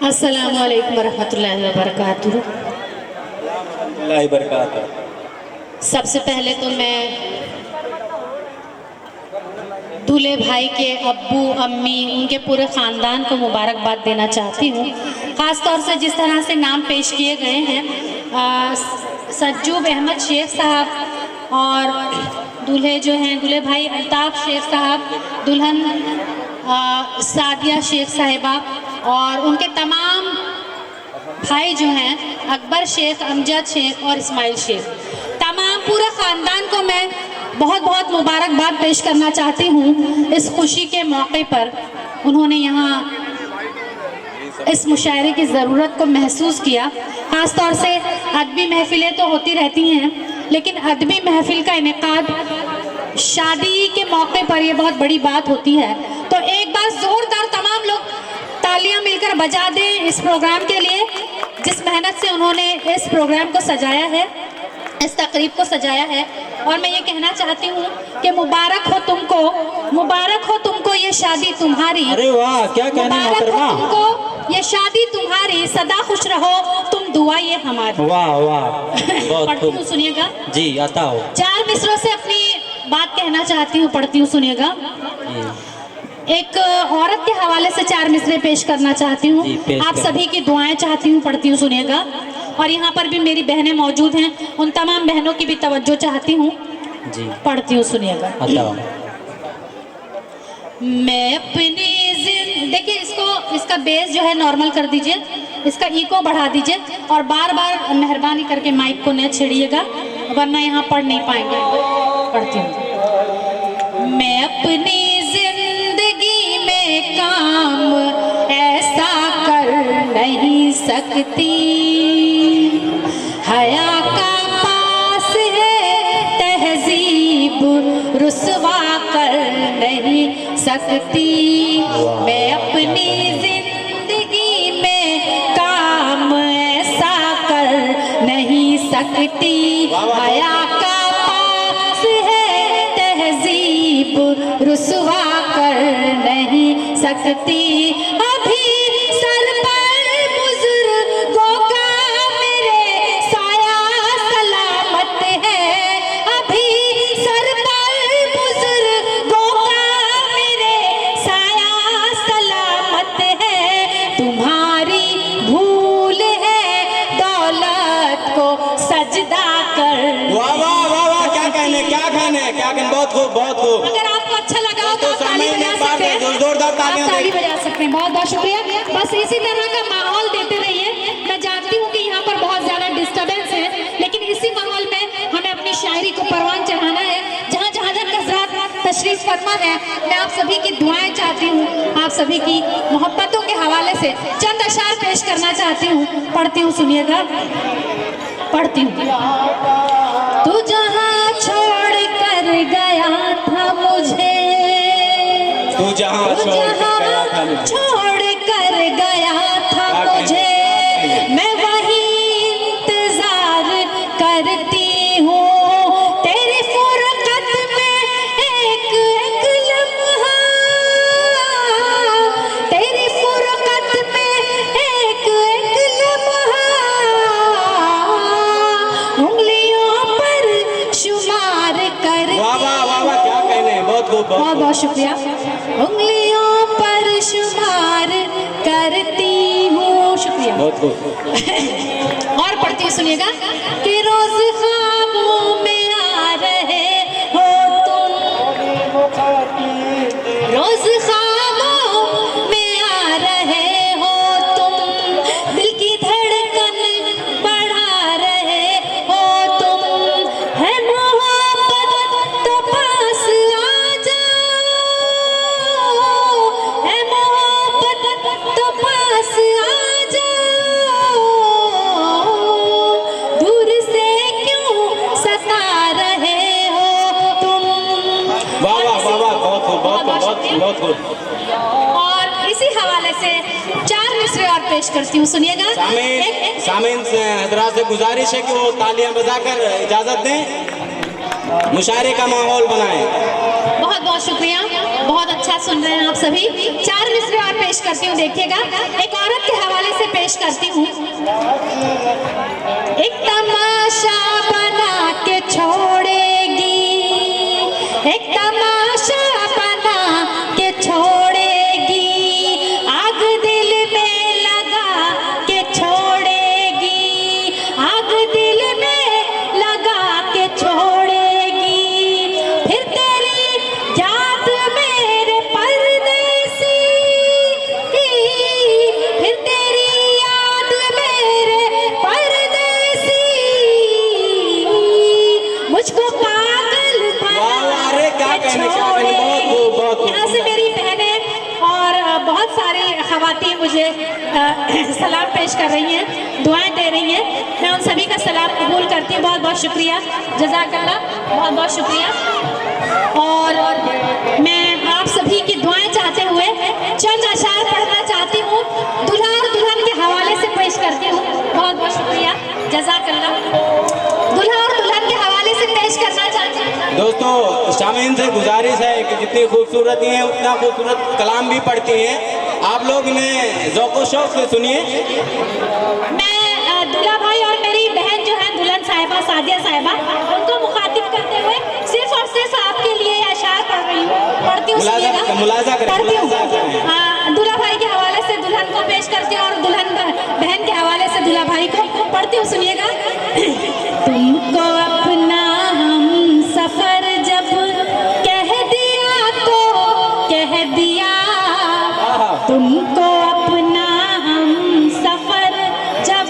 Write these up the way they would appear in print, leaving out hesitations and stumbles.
अस्सलामु अलैकुम वरहमतुल्लाहि वबरकातुहू। सबसे पहले तो मैं दूल्हे भाई के अब्बू अम्मी उनके पूरे ख़ानदान को मुबारकबाद देना चाहती हूँ। ख़ास तौर से जिस तरह से नाम पेश किए गए हैं, सज्जूब अहमद शेख साहब और दूल्हे जो हैं दूल्हे भाई अल्ताफ़ शेख साहब, दुल्हन सादिया शेख साहिबा और उनके तमाम भाई जो हैं अकबर शेख, अमजद शेख और इस्माइल शेख, तमाम पूरे ख़ानदान को मैं बहुत बहुत मुबारकबाद पेश करना चाहती हूँ। इस खुशी के मौके पर उन्होंने यहाँ इस मुशायरे की ज़रूरत को महसूस किया। ख़ास तौर से अदबी महफ़िलें तो होती रहती हैं, लेकिन अदबी महफ़िल का इनेकाद शादी के मौके पर ये बहुत बड़ी बात होती है। तो एक बार ज़ोरदार तमाम लोग तालियां मिलकर बजा दें इस प्रोग्राम के लिए, जिस मेहनत से उन्होंने इस प्रोग्राम को सजाया है, इस तकरीब को सजाया है। और मैं ये कहना चाहती हूँ कि मुबारक हो तुमको ये शादी तुम्हारी। अरे वाह, क्या कहने मोहतरमा। तुमको ये शादी तुम्हारी, सदा खुश रहो तुम, दुआ ये हमारी। वाह वाह, बहुत पढ़ती हूँ, सुनिएगा जी। आता हो 4 मिसरों से अपनी बात कहना चाहती हूँ, पढ़ती हूँ, सुनिएगा। एक औरत के हवाले से 4 मिसरे पेश करना चाहती हूँ। आप सभी की दुआएं चाहती हूँ, पढ़ती हूँ, सुनिएगा। और यहाँ पर भी मेरी बहनें मौजूद हैं, उन तमाम बहनों की भी तवज्जो चाहती हूँ जी, पढ़ती हूँ, सुनिएगा। मैं अपनी देखिए, इसका बेस जो है नॉर्मल कर दीजिए, इसका इको बढ़ा दीजिए और बार बार मेहरबानी करके माइक को न छेड़िएगा, वरना यहाँ पढ़ नहीं पाएंगे। पढ़ती हूँ। मैं अपनी काम ऐसा कर नहीं सकती, हया का पास है तहजीब रुसवा कर नहीं सकती। मैं अपनी जिंदगी में काम ऐसा कर नहीं सकती, हया का पास है तहजीब रुसवा कर नहीं सकती। अभी सर पर बुजुर्गों का मेरे साया सलामत है, अभी सर पर बुजुर्गों का मेरे साया सलामत है। तुम्हारी भूल है दौलत को सजदा कर। वाह वाह वाह वाह, क्या कहने बहुत खूब, बहुत खूब। अगर आपको अच्छा लगा हो तो ताली बजा सकते हैं, जोरदार ताली बजा सकते हैं। बहुत बहुत शुक्रिया। बस इसी तरह का माहौल देते रहिए। मैं जानती हूँ कि यहाँ पर बहुत ज़्यादा डिस्टर्बेंस है, लेकिन इसी माहौल में हमें अपनी शायरी को परवान चढ़ाना है। जहाँ जहाँ हज़रात तशरीफ फरमा है, मैं आप सभी की दुआएं चाहती हूँ, आप सभी की मोहब्बतों के हवाले से चंद अशार पेश करना चाहती हूँ, पढ़ती हूँ, सुनिएगा। पढ़ती हूँ। तू जहाँ छोड़ कर गया था मुझे, तू जहाँ छोड़ कर गया था मुझे, मैं वही इंतजार करती हूँ। तेरी फुरकत में एक एक लम्हा, तेरी फुरकत में एक एक लम्हा, उंगलियों पर शुमार कर। वाह वाह वाह वाह, क्या कहने, बहुत खूब, बहुत बहुत शुक्रिया। उंगलियों पर शुमार करती हूँ, शुक्रिया, बहुत खूब। और पढ़ती हूँ, सुनिएगा। कि रोज ख्वाबों में आ रहे हो तुम, रोज ख्वाबों में आ रहे हो तुम, दिल की धड़कन बढ़ा रहे हो तुम, है मोहब्बत तो पास आ जाओ, है मोहब्बत तो पास आ जाओ, दूर से क्यों सता रहे हो तुम। वाह वाह वाह वाह, बहुत खूब, बहुत खूब। और इसी हवाले से 4 मिसरे और पेश करती हूँ, सुनिएगा। सामीन से हजरात से गुजारिश है कि वो तालियां बजाकर इजाजत दें, मुशायरे का माहौल बनाएं। बहुत बहुत शुक्रिया, बहुत अच्छा सुन रहे हैं आप सभी। 4 मिसरे और पेश करती हूँ, देखिएगा। एक औरत के हवाले से पेश करती हूँ। एक तमाशा बना के छोड़ेगी, एक तमाशा बना के छोड़ेगी, आग दिल में लगा के छोड़ेगी, आग दिल में लगा के छोड़ेगी। फिर तेरी याद मेरे परदेसी, फिर तेरी याद मेरे परदेसी, मुझको पागल वाह, अरे क्या बना के कहने, क्या कहने, बहुत खूब, बहुत खूब। यहाँ से मेरी बहनें और बहुत सारी खवातीन मुझे सलाम पेश कर रही हैं, दुआएं दे रही हैं। मैं उन सभी का सलाम कबूल करती हूँ। बहुत बहुत शुक्रिया, जज़ाकल्लाह, बहुत बहुत शुक्रिया। और मैं आप सभी की दुआएं चाहते हुए चंद अशार पढ़ना चाहती हूँ, दूल्हा और दुल्हन के हवाले से पेश करती हूँ। बहुत बहुत शुक्रिया, जज़ाकल्लाह। दूल्हा और दुल्हन के हवाले से पेश करना चाहती हूँ। दोस्तों, शामीन से गुजारिश है कि जितनी खूबसूरती है उतना खूबसूरत कलाम भी पढ़ती हैं। आप लोग इन्हें ज़ौक़ व शौक़ से सुनिए। मैं दूल्हा भाई और मेरी बहन जो है दुल्हन साहिबा सादिया साहिबा, उनको मुखातिब करते हुए सिर्फ और सिर्फ आपके लिए अशार पढ़ रही हूँ, पढ़ती हूँ, सुनिएगा। मुलाजा करें, पढ़ती हूँ। मुलाजा करें। हाँ, दूल्हा भाई के हवाले से दुल्हन को पेश करती हूँ और दुल्हन बहन के हवाले से दूल्हा भाई को पढ़ती हूँ, सुनिएगा। तुमको अपना हम सफर जब कह दिया तो कह दिया, तुमको अपना हम सफर जब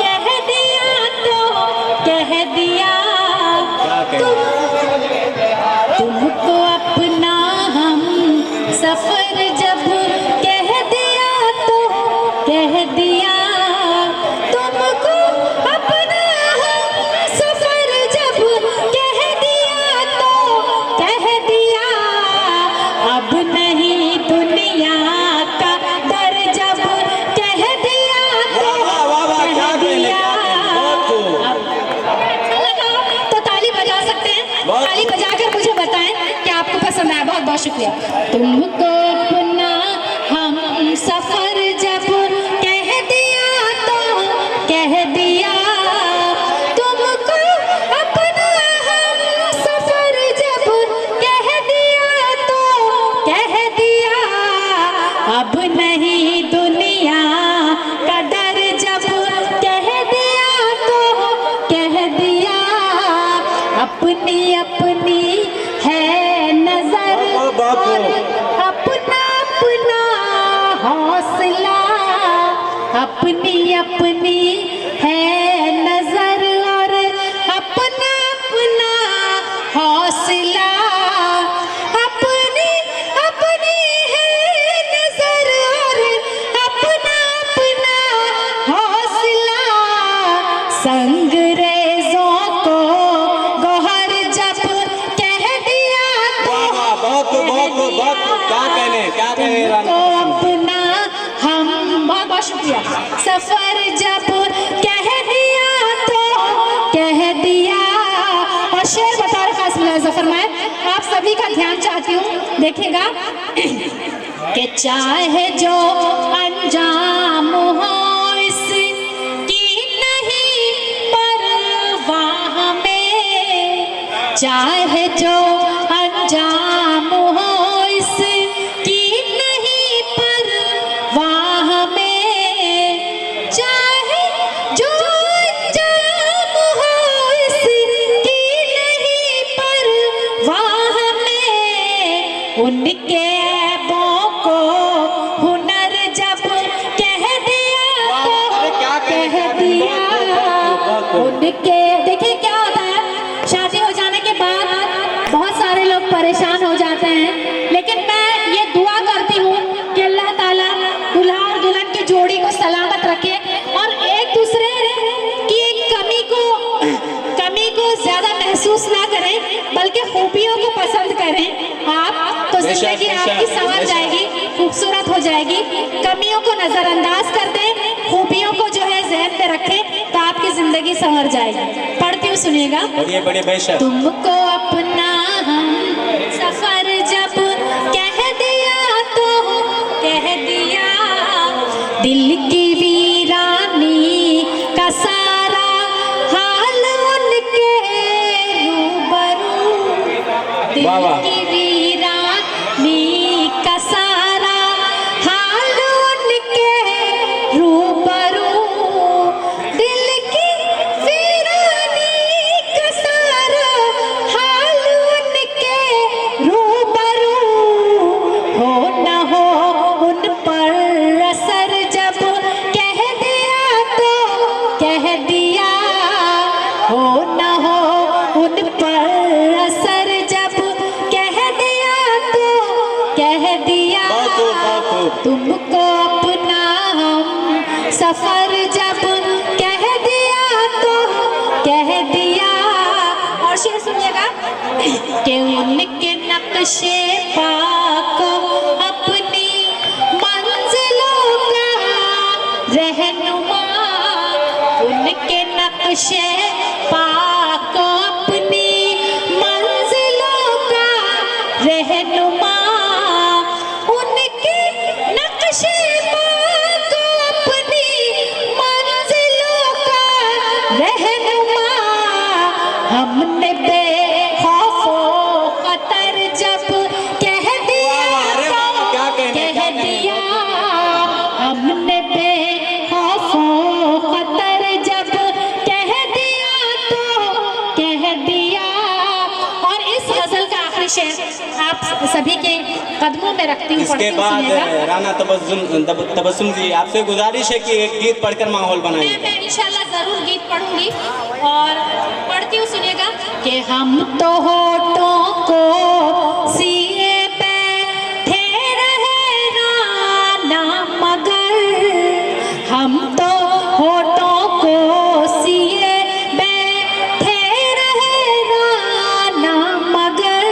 कह दिया तो कह दिया, तुमको अपना हम सफर जब कह दिया तो कह दिया, तुमको अपना हम सफर जब कह दिया तो कह दिया, अब नहीं दुनिया का दर जब कह दिया तो वाह, वाह, वाह, क्या कह कहने, दिया। क्या कहने, बहुत खूब। अच्छा लगा तो ताली बजा सकते हैं, बहुत ताली बजाकर मुझे बताएं कि आपको पसंद आया। बहुत बहुत शुक्रिया। तुमको अपना हम सफर जब कह दिया तो कह दिया, तुमको अपना हम सफर जब कह दिया तो कह दिया, अब नहीं दुनिया का डर जब कह दिया तो कह दिया, अपनी अपनी है नजर और अपना अपना हौसला, अपनी अपनी है नजर और अपना अपना हौसला, अपनी अपनी है नजर और अपना अपना हौसला, संगरेजों को गोहर जब कह दिया तो वाह, वाह, बहुत खूब, बहुत खूब, बहुत खूब। क्या कहने, क्या कहने, रानी। तुमको अपना हम, बहुत बहुत शुक्रिया, सफर जब कह दिया तो कह दिया। और शेर बतौर खास मुलाहिजा फरमाए, आप सभी का ध्यान चाहती हूँ, देखिएगा। कि चाहे जो अंजाम हो इसकी नहीं परवाह में, चाहे जो अंजाम हो इसकी नहीं परवाह में, चाहे जो अंजाम हो इसकी नहीं परवाह में, उनके ऐबों को हुनर जब कह दिया तो अरे क्या कहने, कह क्या कहने, दिया, बहुत खूब। उनके देखिए क्या होता है, शादी हो जाने के बाद बहुत सारे लोग परेशान हो जाते हैं, लेकिन मैं ये दुआ करती हूँ कि अल्लाह ताला दूल्हा और दुल्हन की जोड़ी को सलामत रखे और एक दूसरे की कमी को ज्यादा महसूस ना करें, बल्कि खूबियों को पसंद करें। आप तो जिंदगी आपकी संवर जाएगी, खूबसूरत हो जाएगी। कमियों को नजरअंदाज कर दें, खूबियों को जो है जहन में रखें, तो आपकी जिंदगी संवर जाएगी। पढ़ती हूँ, सुनिएगा। बढ़िया बढ़िया, बेशक। तुमको अपना हम सफर जब कह दिया तो कह दिया, दिल की भी का सारा हाल उनके रूबरू, दिल वाह वाह। की वीरानी का सारा हाल उनके रूबरू, दिल की वीरानी का सारा हाल उनके रूबरू, हो न हो उन पर असर जब कह दिया तो कह दिया, हो न हो उन पर असर जब कह दिया तो कह दिया, बहुत खूब, बहुत खूब। तुमको अपना हम सफर जब कह दिया तो कह दिया। और शेर सुनिएगा कि उनके नक्शे पा को अपनी मंजिलों का रहनुमा, उनके नक्शे पा को अपनी मंजिलों का रहनुमा, उनके नक्शे पा को अपनी मंजिलों का रहनुमा, हमने बेखौफो खतर जब कह दिया अरे वाह, तो क्या कहने, कह क्या कहने। दिया, हमने बेखौफो खतर जब कह दिया तो कह दिया। और इस गजल का आखिरी शेर आप सभी के कदमों में रखती हूँ, इसके पढ़ती हूँ, बाद सुनिएगा। राना तबस्सुम जी, आपसे गुजारिश है कि एक गीत पढ़कर माहौल बनाइए। मैं इंशाल्लाह जरूर गीत पढ़ूंगी और पढ़ती हूँ, सुनिएगा कि हम तो होठों को सिए बैठे रहे राना मगर, हम तो होठों को सिए बैठे रहे राना मगर,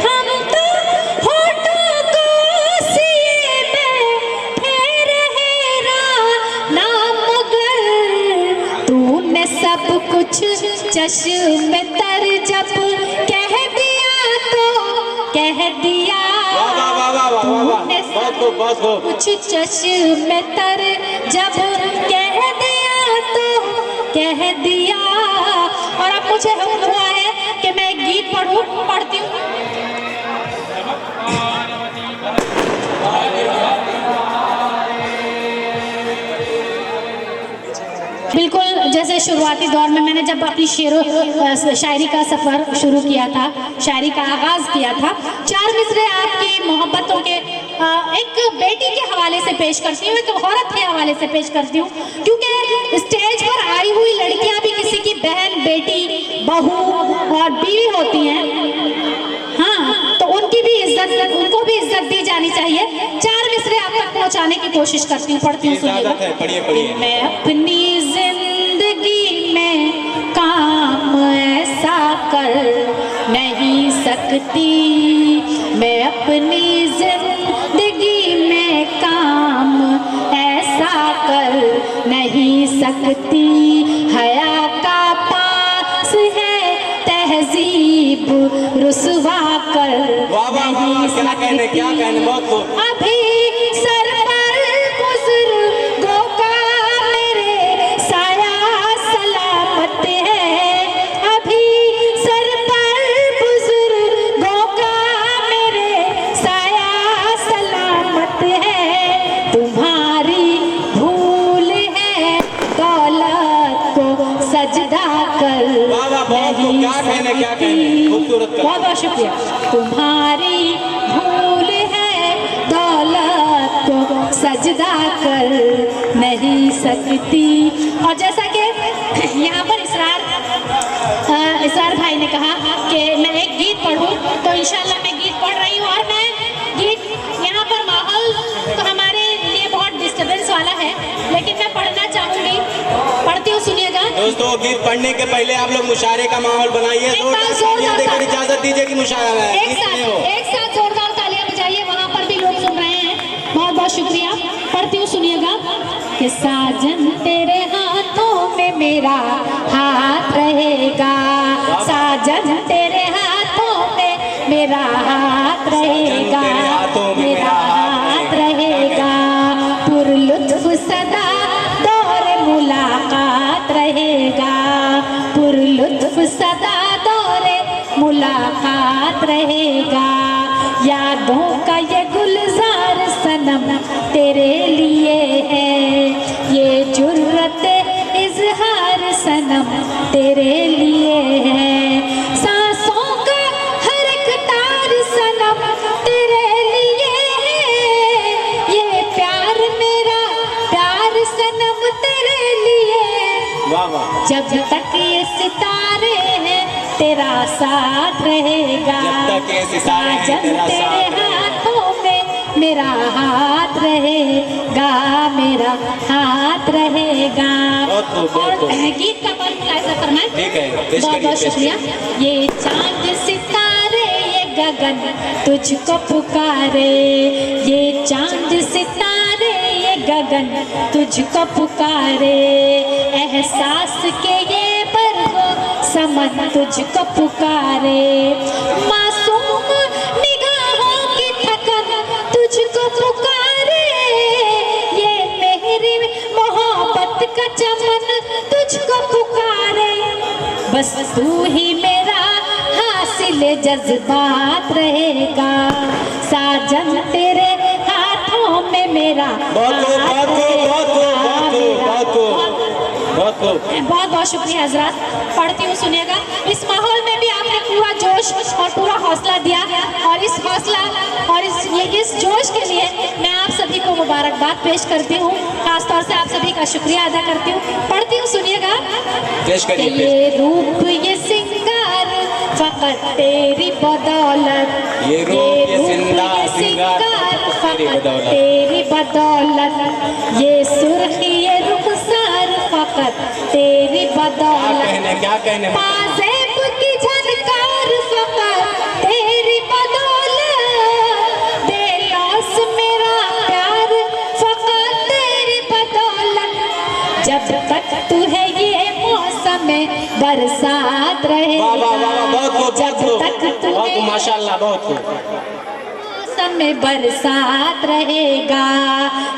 हम तो होठों को सिए बैठे रहे राना मगर, तूने सब कुछ चश्मे तर जब कह दिया तो कह दिया, वाह वाह वाह वाह वाह वाह, तूने बहुत खूब, बहुत खूब। कुछ चश्मे तर जब कह दिया तो कह दिया। और अब मुझे हुक्म हुआ है कि मैं एक गीत पढ़ूं, पढ़ती हूँ। बिल्कुल जैसे शुरुआती दौर में मैंने जब अपनी शायरी का सफ़र शुरू किया था, शायरी का आगाज़ किया था, चार मिसरे आपकी मोहब्बतों के एक बेटी के हवाले से पेश करती हूँ, एक औरत के हवाले से पेश करती हूँ, क्योंकि स्टेज पर आई हुई लड़कियाँ भी किसी की बहन, बेटी, बहू और बीवी होती हैं। हाँ, तो उनकी भी इज्जत, उनको भी इज्जत दी जानी चाहिए। चार मिसरे आप तक पहुँचाने की कोशिश करती हूँ, पढ़ती हूँ, सुनिएगा। पढ़िए पढ़िए। मैं अपनी जिंदगी में काम ऐसा कर नहीं सकती, मैं अपनी जिंदगी में काम ऐसा कर नहीं सकती, हया का पास है तहजीब रुसवा कर वाह वाह वाह, क्या कहने, क्या कहने, बहुत खूब। अभी सर पर बुजुर्गों का मेरे साया सलामत है, अभी सर पर बुजुर्गों का मेरे साया सलामत है, तुम्हारी भूल है दौलत को सजदा कर वाह वाह, बहुत खूब, क्या कहने, क्या कहने, खूबसूरत कर। बहुत बहुत शुक्रिया। तुम्हारी भूल है दौलत को सजदा कर नहीं सकती। और जैसा कि यहाँ पर इसरार भाई ने कहा कि मैं एक गीत पढ़ूं, तो इंशाल्लाह मैं गीत पढ़ रही हूँ। और मैं गीत, यहाँ पर माहौल तो हमारे लिए बहुत डिस्टर्बेंस वाला है, लेकिन मैं पढ़ना चाहूँगी, पढ़ती हूँ, सुनिएगा। दोस्तों, गीत पढ़ने के पहले आप लोग मुशायरे का माहौल बनाइए, जोरदार देकर इजाजत दीजिए कि मुशायरा है। एक साथ जोरदार तालियां बजाइए, वहाँ पर भी लोग सुन रहे हैं। बहुत बहुत शुक्रिया। पढ़ती हूँ, सुनिएगा कि साजन तेरे हाथों में मेरा हाथ रहेगा, साजन तेरे हाथों में मेरा हाथ रहेगा, मेरा हाथ रहेगा, पुरलुत्फ सदा दौर मुलाकात हाथ रहेगा। यादों का ये गुलजार सनम तेरे लिए है, ये जुर्रत इजहार सनम तेरे लिए है। सांसों का हर एक तार सनम तेरे लिए है, ये प्यार मेरा प्यार सनम तेरे लिए। वाह वाह। जब तक ये सितारे हैं तेरा साथ रहेगा, जब तक ये सितारे हैं साजन तेरा साथ तेरे रहेगा। हाथों में मेरा हाथ रहेगा, मेरा हाथ रहेगा। बहुत खूब, बहुत और खूब। गीत का पल मुलाहिजा फरमाएं। ठीक है, पेश बहुत करिए, बहुत पेश शुक्रिया। ये चांद सितारे ये गगन तुझको पुकारे, ये चांद सितारे ये गगन तुझको पुकारे। एहसास के ये बरगो समन तुझको पुकारे, मासूम निगाहों की थकन तुझको पुकारे। ये मेरी मोहब्बत का चमन तुझको पुकारे, बस तू ही मेरा हासिल जज्बात रहेगा। साजन तेरे हाथों में मेरा बहुत खूब, बहुत खूब, बहुत खूब, बहुत खूब, बहुत खूब, बहुत खूब। बहुत बहुत शुक्रिया हजरात। पढ़ती हूँ, सुनिएगा। इस माहौल में भी आपने पूरा जोश और पूरा हौसला दिया, और इस हौसला और इस जोश के लिए मैं आप सभी को मुबारकबाद पेश करती हूँ। खासतौर से आप सभी का शुक्रिया अदा करती हूँ। पढ़ती हूँ, सुनिएगा। पेश करिए, पेश। ये रूप ये सिंगार फकत तेरी बदौलत, ये रूप ये ये सिंगार फकत तेरी बदौलत। तेरी बदौलत, ये सुर्खी ये रुखसार फकत तेरी बदौलत। क्या कहने पाज़ेब की झनकार फकत तेरी बदौलत, बेलौस मेरा प्यार फकत तेरी बदौलत। जब तक तू है ये मौसम बरसात रहेगा, वाह वाह वाह, बहुत खूब, जब बहुत तक खूब, तू बहुत है खूब, माशाल्लाह, बहुत खूब। मौसम में बरसात रहेगा।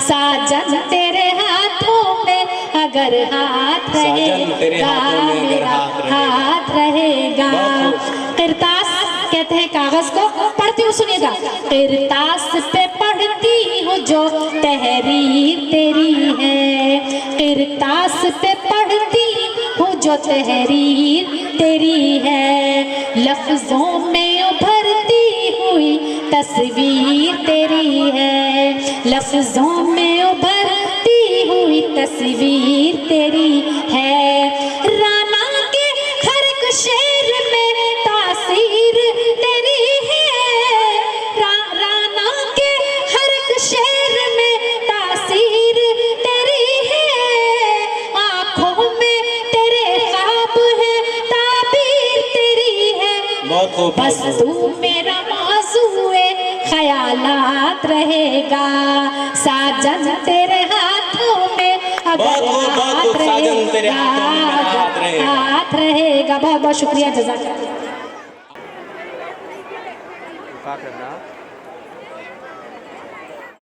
साजन तेरे हाथों में अगर हाथ साजन तेरे रहेगा, हाथों में अगर मेरा हाथ रहेगा। हाथ रहेगा। बहुत खूब। किरतास कहते हैं कागज को। पढ़ती हूँ, सुनिएगा। किरतास पे पढ़ती हूँ जो तहरीर तेरी है, किरतास पे पढ़ती हूँ जो तहरीर तेरी है। लफ्जों में उभरती हुई तस्वीर तेरी है, लफ्जों में उभरती हुई तस्वीर तेरी है। राना के हर एक शेर में तासीर तेरी है, राना के हर एक शेर में तासीर तेरी है। आँखों में तेरे ख्वाब है, ताबीर तेरी है। बहुत खूब, बस बहुत खूब। तू मेरा मौजूए ख्यालात रहेगा। साजन तेरे हाथों में अगर बहुत खूब, बहुत खूब। साजन तेरे हाथों में मेरा हाथ रहेगा। हाथ रहेगा। बहुत बहुत शुक्रिया, जज़ाकल्लाह। क्या करना